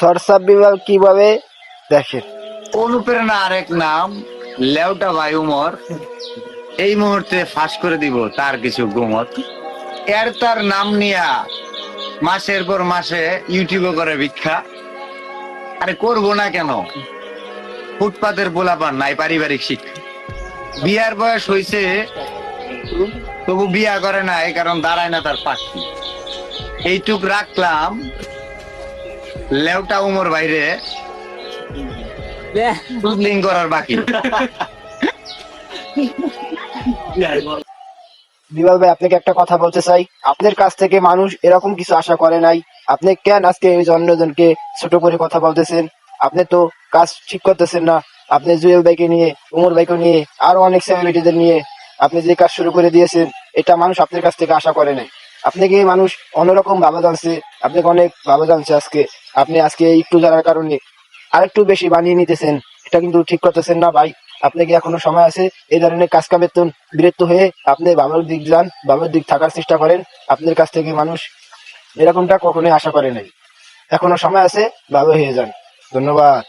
Thoughts of বিপ্লব কিভাবে দেখেন? অনুপ্রেরণা আরেক নাম লেউটা ভাই উমর এই মুহূর্তে ফাঁস করে দিব তার কিছু গুমত। এর তার নাম নিয়া মাসের পর মাসে ইউটিউবে করে ভিক্ষা। আরে করবো না কেন, ফুটপাতের পোলাপান নাই পারিবারিক শিক্ষা। বিয়ার বয়স হইছে তবু বিয়া করে নাই, কারণ দাঁড়ায় না তার পাখি। এইটুক রাখলাম লেউটা উমর বাইরে টুদলিং করার বাকি। বিপ্লব ভাই, আপনাকে একটা কথা বলতে চাই। আপনার কাছ থেকে মানুষ এরকম কিছু আশা করে নাই। আপনি কেন আজকে এই অন্যজনকে ছোট করে কথা বলতেছেন? আপনি তো কাজ ঠিক করতেছেন না। আপনি জুয়েল ভাইকে নিয়ে, উমর ভাইকে নিয়ে, আরো অনেক সেলিব্রিটিদের নিয়ে আপনি যে কাজ শুরু করে দিয়েছেন, এটা মানুষ আপনার কাছ থেকে আশা করে নাই। আপনাকে মানুষ অন্যরকম ভাবা জানছে, আপনাকে অনেক ভাবা জানছে। আপনি আজকে একটু জানার কারণে আরেকটু বেশি বানিয়ে নিতেছেন। এটা কিন্তু ঠিক করতেছেন না ভাই। আপনাকে এখনো সময় আছে। এই ধরনের কাজ কামের তো বিরত হয়ে আপনি ভালোর দিক যান, ভালোর দিক থাকার চেষ্টা করেন। আপনার কাছ থেকে মানুষ এরকমটা কখনোই আশা করে নাই। এখনো সময় আছে, ভালো হয়ে যান। ধন্যবাদ।